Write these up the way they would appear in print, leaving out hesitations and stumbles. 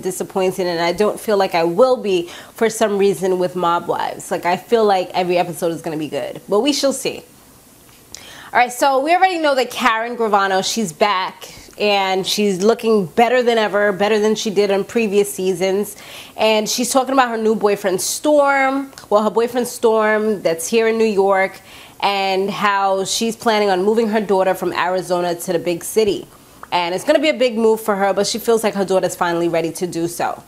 disappointed, and I don't feel like I will be for some reason with Mob Wives. Like, I feel like every episode is going to be good, but we shall see. All right, so we already know that Karen Gravano, she's back, and she's looking better than ever, better than she did in previous seasons. And she's talking about her new boyfriend, Storm. Well, her boyfriend, Storm, that's here in New York, and how she's planning on moving her daughter from Arizona to the big city. And it's going to be a big move for her, but she feels like her daughter's finally ready to do so.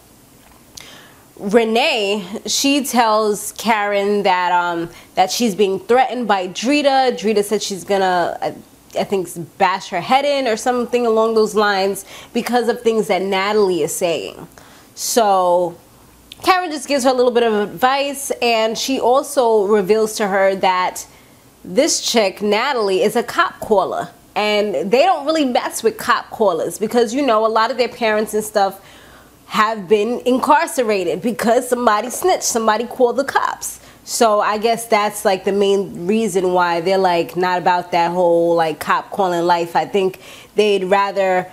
Renee, she tells Karen that that she's being threatened by Drita. Drita said she's gonna, I think, bash her head in or something along those lines because of things that Natalie is saying. So Karen just gives her a little bit of advice, and she also reveals to her that this chick, Natalie, is a cop caller. And they don't really mess with cop callers because, you know, a lot of their parents and stuff have been incarcerated because somebody snitched, somebody called the cops. So I guess that's like the main reason why they're like not about that whole like cop calling life. I think they'd rather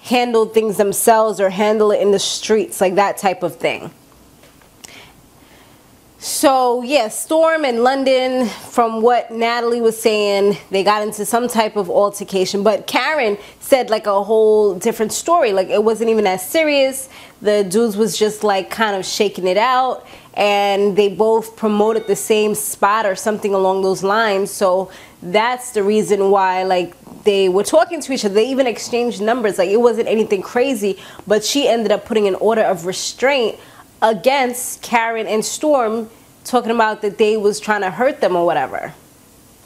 handle things themselves or handle it in the streets, like that type of thing. So yeah, Storm and London, from what Natalie was saying, they got into some type of altercation, but Karen said like a whole different story. Like, it wasn't even as serious. The dudes was just like kind of shaking it out, and they both promoted the same spot or something along those lines. So that's the reason why like they were talking to each other. They even exchanged numbers. Like, it wasn't anything crazy, but she ended up putting an order of restraint against Karen and Storm, talking about that they was trying to hurt them or whatever.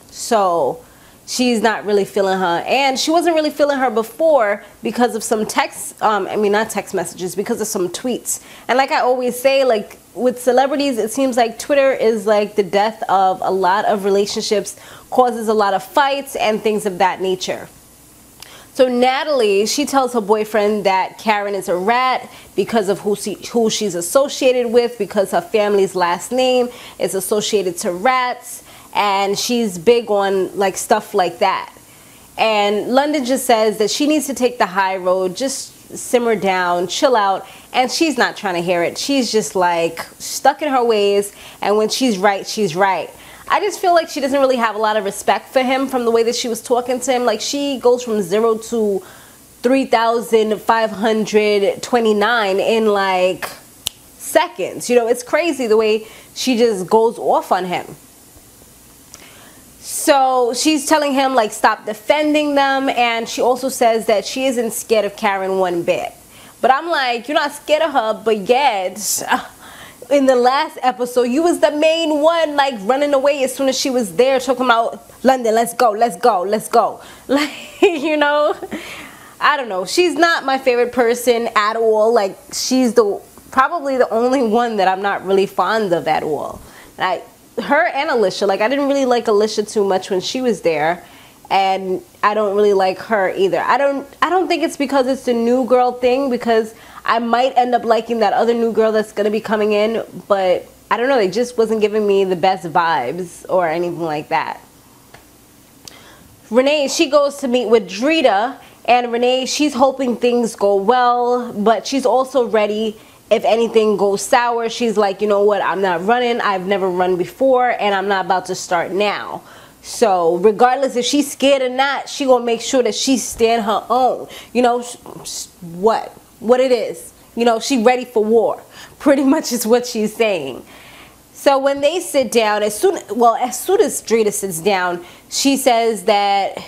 So she's not really feeling her, and she wasn't really feeling her before because of some text, not text messages, because of some tweets. And like I always say, like with celebrities, it seems like Twitter is like the death of a lot of relationships, causes a lot of fights and things of that nature. So Natalie, she tells her boyfriend that Karen is a rat because of who she's associated with, because her family's last name is associated to rats, and she's big on like stuff like that. And London just says that she needs to take the high road, just simmer down, chill out, and she's not trying to hear it. She's just like stuck in her ways, and when she's right, she's right. I just feel like she doesn't really have a lot of respect for him from the way that she was talking to him. Like, she goes from 0 to 3,529 in like seconds. You know, it's crazy the way she just goes off on him. So she's telling him like stop defending them, and she also says that she isn't scared of Karen one bit. But I'm like, you're not scared of her, but yet in the last episode, you was the main one, like, running away as soon as she was there, talking about, London, let's go, let's go, let's go. Like, you know, I don't know. She's not my favorite person at all. Like, she's probably the only one that I'm not really fond of at all. Like, her and Alicia, like, I didn't really like Alicia too much when she was there, and I don't really like her either. I don't think it's because it's the new girl thing, because I might end up liking that other new girl that's going to be coming in, but I don't know, it just wasn't giving me the best vibes or anything like that. Renee, she goes to meet with Drita, and Renee, she's hoping things go well, but she's also ready if anything goes sour. She's like, you know what, I'm not running, I've never run before, and I'm not about to start now. So regardless if she's scared or not, she gonna make sure that she stand her own. You know, what it is. You know, she ready for war. Pretty much is what she's saying. So when they sit down, as soon as Drita sits down, she says that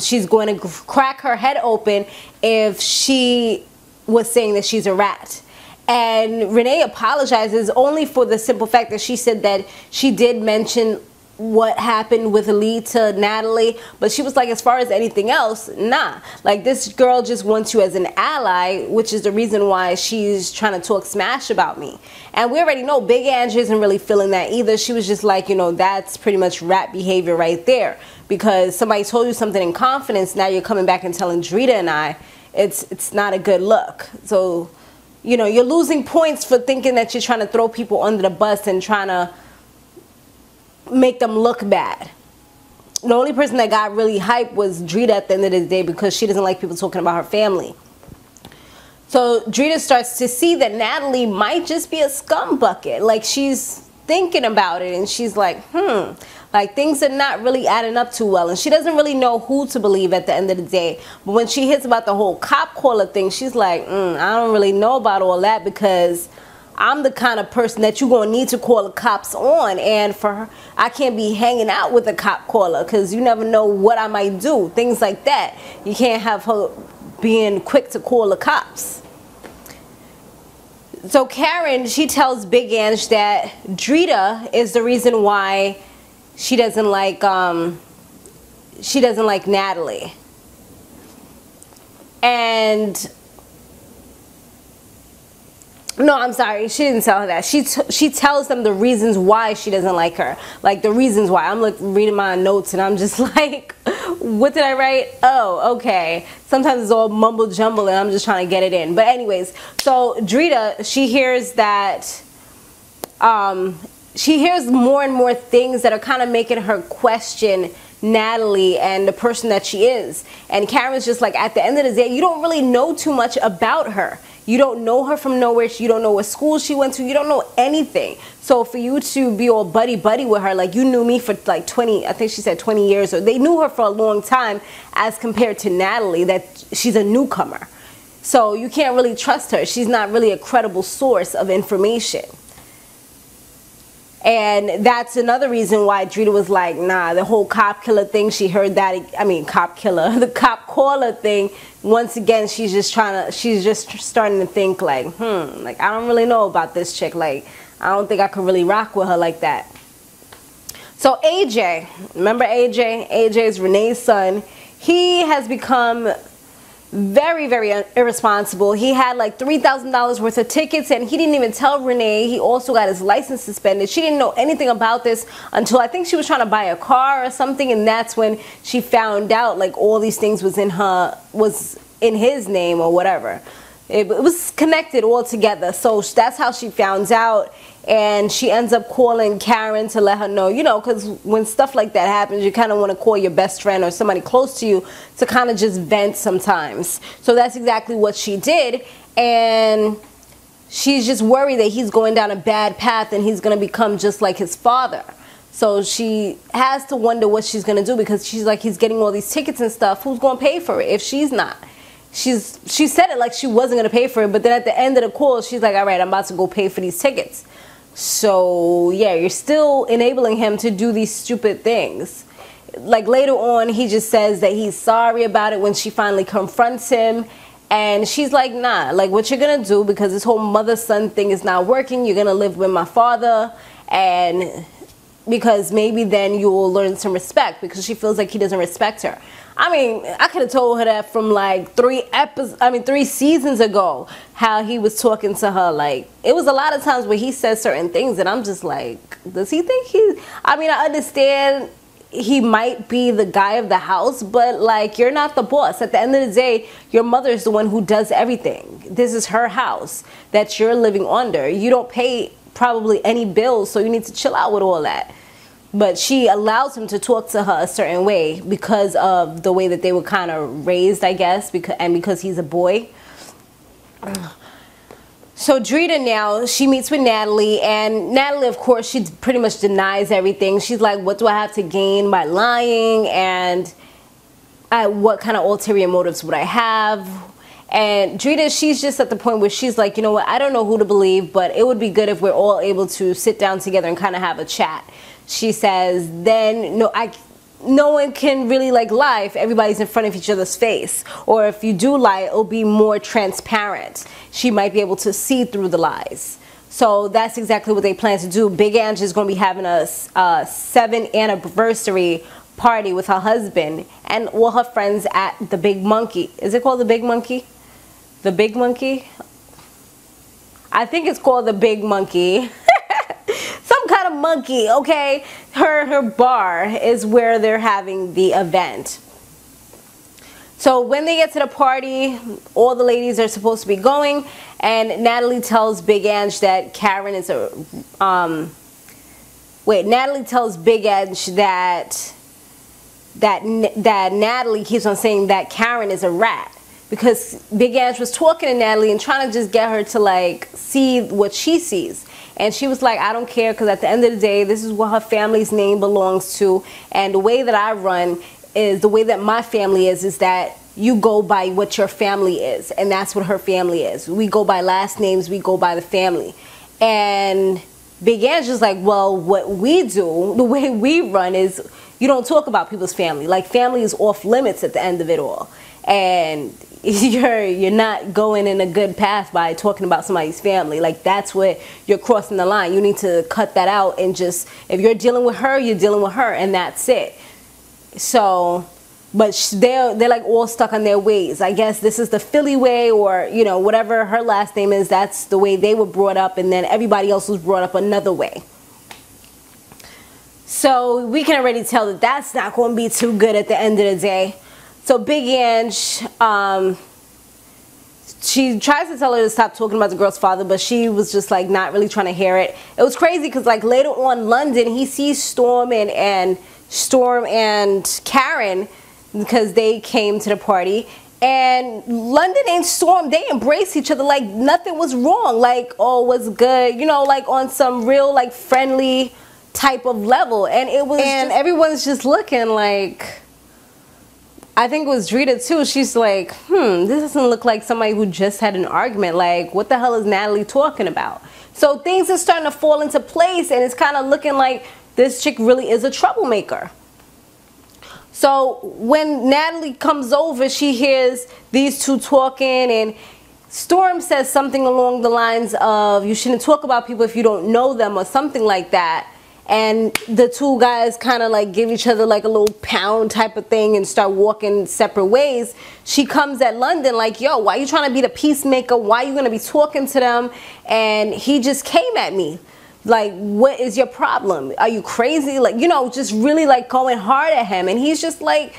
she's going to crack her head open if she was saying that she's a rat. And Renee apologizes only for the simple fact that she said that she did mention what happened with Lee to Natalie, but she was like, as far as anything else, nah. Like, this girl just wants you as an ally, which is the reason why she's trying to talk smash about me. And we already know Big Angie isn't really feeling that either. She was just like, you know, that's pretty much rat behavior right there, because somebody told you something in confidence, now you're coming back and telling Drita and I, it's not a good look. So, you know, you're losing points for thinking that you're trying to throw people under the bus and trying to make them look bad. The only person that got really hyped was Drita at the end of the day, because she doesn't like people talking about her family. So Drita starts to see that Natalie might just be a scum bucket. Like, she's thinking about it and she's like, like things are not really adding up too well. And she doesn't really know who to believe at the end of the day. But when she hears about the whole cop caller thing, she's like, I don't really know about all that, because I'm the kind of person that you're going to need to call the cops on. And for her, I can't be hanging out with a cop caller because you never know what I might do. Things like that. You can't have her being quick to call the cops. So Karen, she tells Big Ange that Drita is the reason why she doesn't like Natalie. And no, I'm sorry, she didn't tell her that. She tells them the reasons why she doesn't like her. Like the reasons why. I'm like reading my notes and I'm just like, what did I write? Oh, okay. Sometimes it's all mumble jumble and I'm just trying to get it in. But anyways, so Drita, she hears that, she hears more and more things that are kind of making her question Natalie and the person that she is. And Karen's just like, at the end of the day, you don't really know too much about her. You don't know her from nowhere. You don't know what school she went to. You don't know anything. So for you to be all buddy-buddy with her, like you knew me for like 20, I think she said 20 years, or they knew her for a long time as compared to Natalie, that she's a newcomer. So you can't really trust her. She's not really a credible source of information. And that's another reason why Drita was like, nah, the whole cop killer thing, she heard that, I mean, cop killer, the cop caller thing, once again, she's just starting to think like, like, I don't really know about this chick. Like, I don't think I could really rock with her like that. So AJ, remember AJ? AJ is Renee's son. He has become very, very irresponsible. He had like $3,000 worth of tickets and he didn't even tell Renee. He also got his license suspended. She didn't know anything about this until I think she was trying to buy a car or something, and that's when she found out like all these things was in his name or whatever. It was connected all together. So that's how she found out, and she ends up calling Karen to let her know, you know, because when stuff like that happens, you kind of want to call your best friend or somebody close to you to kind of just vent sometimes. So that's exactly what she did, and she's just worried that he's going down a bad path and he's going to become just like his father. So she has to wonder what she's going to do, because she's like, he's getting all these tickets and stuff. Who's going to pay for it if she's not? She said it like she wasn't going to pay for it, but then at the end of the call, she's like, all right, I'm about to go pay for these tickets. So, yeah, you're still enabling him to do these stupid things. Like, later on, he just says that he's sorry about it when she finally confronts him. And she's like, nah, like, what you're going to do, because this whole mother-son thing is not working, you're going to live with my father, and because maybe then you will learn some respect, because she feels like he doesn't respect her. I mean, I could have told her that from like 3 seasons ago, how he was talking to her. Like, it was a lot of times where he says certain things and I'm just like, does he think I mean, I understand he might be the guy of the house, but like, you're not the boss. At the end of the day, your mother is the one who does everything. This is her house that you're living under. You don't pay probably any bills, so you need to chill out with all that. But she allows him to talk to her a certain way because of the way that they were kind of raised, I guess, because he's a boy. So Drita now, she meets with Natalie, and Natalie, of course, she pretty much denies everything. She's like, what do I have to gain by lying? And what kind of ulterior motives would I have? And Drita, she's just at the point where she's like, you know what, I don't know who to believe, but it would be good if we're all able to sit down together and kind of have a chat. She says, then no one can really like lie if everybody's in front of each other's face. Or if you do lie, it'll be more transparent. She might be able to see through the lies. So that's exactly what they plan to do. Big Ange is going to be having a 7th anniversary party with her husband and all her friends at the Big Monkey. Is it called the Big Monkey? The Big Monkey? I think it's called the Big Monkey. Some kind of monkey, okay? Her bar is where they're having the event. So when they get to the party, all the ladies are supposed to be going, and Natalie tells Big Ange that Karen is a Natalie tells Big Ange that Natalie keeps on saying that Karen is a rat. because Big Ange was talking to Natalie and trying to just get her to like see what she sees. And she was like, I don't care, because at the end of the day, this is what her family's name belongs to. And the way that I run is, the way that my family is that you go by what your family is. And that's what her family is. We go by last names, we go by the family. And Big Ange is like, well, what we do, the way we run is, you don't talk about people's family. Like, family is off limits at the end of it all. And you're not going in a good path by talking about somebody's family. Like, that's where you're crossing the line. You need to cut that out and just, if you're dealing with her, you're dealing with her, and that's it. So, but they're like all stuck on their ways. I guess this is the Philly way, or, you know, whatever her last name is, that's the way they were brought up, and then everybody else was brought up another way. So we can already tell that that's not going to be too good at the end of the day. So Big Ange, she tries to tell her to stop talking about the girl's father, but she was just like not really trying to hear it. It was crazy because like later on, London, he sees Storm and Karen, because they came to the party, and London and Storm, they embraced each other like nothing was wrong, like all was good, you know, like on some real like friendly type of level. And it was, and everyone's just looking like, I think it was Drita too. She's like, this doesn't look like somebody who just had an argument. Like, what the hell is Natalie talking about? So things are starting to fall into place, and it's kind of looking like this chick really is a troublemaker. So when Natalie comes over, she hears these two talking, and Storm says something along the lines of, you shouldn't talk about people if you don't know them, or something like that. And the two guys kind of like give each other like a little pound type of thing and start walking separate ways. She comes at London like, yo, why are you trying to be the peacemaker? Why are you going to be talking to them? And he just came at me. Like, what is your problem? Are you crazy? Like, you know, just really like going hard at him. And he's just like,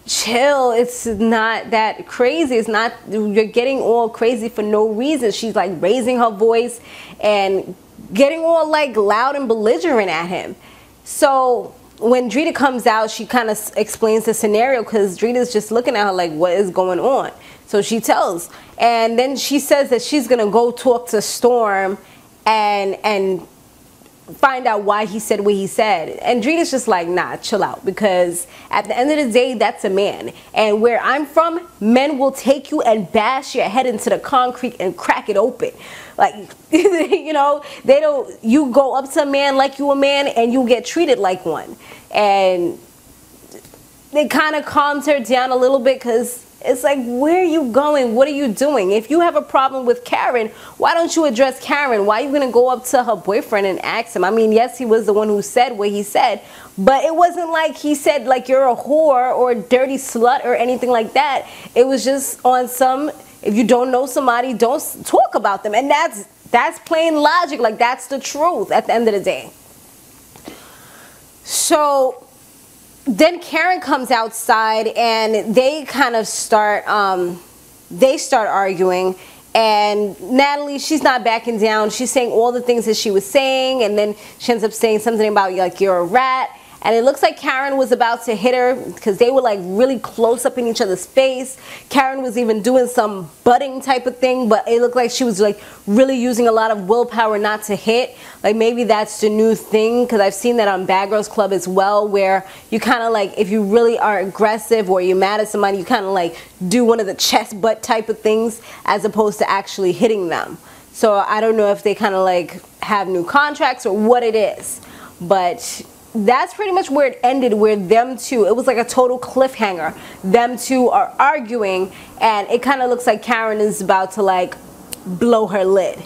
chill. It's not that crazy. It's not, you're getting all crazy for no reason. She's like raising her voice and getting all like loud and belligerent at him. So when Drita comes out, she kind of explains the scenario, because Drita's just looking at her like, what is going on? So she tells, and then she says that she's gonna go talk to Storm and find out why he said what he said. And Drita's just like, nah, chill out, because at the end of the day, that's a man. And where I'm from, men will take you and bash your head into the concrete and crack it open. Like, you know, they don't, you go up to a man like you a man, and you get treated like one. And they kind of calmed her down a little bit, because it's like, where are you going? What are you doing? If you have a problem with Karen, why don't you address Karen? Why are you going to go up to her boyfriend and ask him? I mean, yes, he was the one who said what he said, but it wasn't like he said like you're a whore or a dirty slut or anything like that. It was just on some, if you don't know somebody, don't talk about them. And that's plain logic. Like, that's the truth at the end of the day. So then Karen comes outside, and they kind of start arguing, and Natalie, she's not backing down. She's saying all the things that she was saying, and then she ends up saying something about like, you're a rat. And it looks like Karen was about to hit her, because they were like really close up in each other's face. Karen was even doing some butting type of thing, but it looked like she was like really using a lot of willpower not to hit. Like, maybe that's the new thing, because I've seen that on Bad Girls Club as well, where you kind of like, if you really are aggressive or you're mad at somebody, you kind of like do one of the chest butt type of things as opposed to actually hitting them. So I don't know if they kind of like have new contracts or what it is, but that's pretty much where it ended, where them two, it was like a total cliffhanger. Them two are arguing, and it kind of looks like Karen is about to like blow her lid.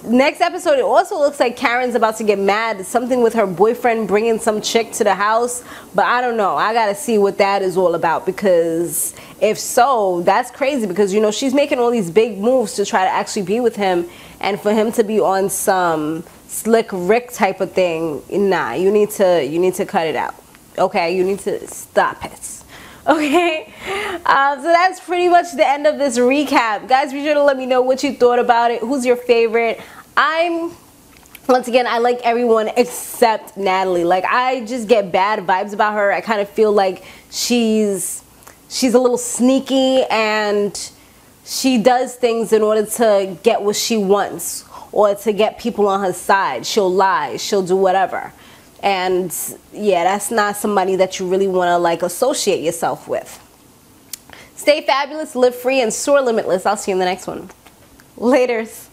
Next episode, it also looks like Karen's about to get mad. Something with her boyfriend bringing some chick to the house, but I don't know. I gotta see what that is all about, because if so, that's crazy, because, you know, she's making all these big moves to try to actually be with him, and for him to be on some Slick Rick type of thing, nah, you need to cut it out. Okay, you need to stop it. Okay, so that's pretty much the end of this recap. Guys, be sure to let me know what you thought about it. Who's your favorite? Once again, I like everyone except Natalie. Like, I just get bad vibes about her. I kind of feel like she's a little sneaky, and She does things in order to get what she wants or to get people on her side. She'll lie, she'll do whatever. And yeah, that's not somebody that you really want to like associate yourself with. Stay fabulous, live free, and soar limitless. I'll see you in the next one. Laters.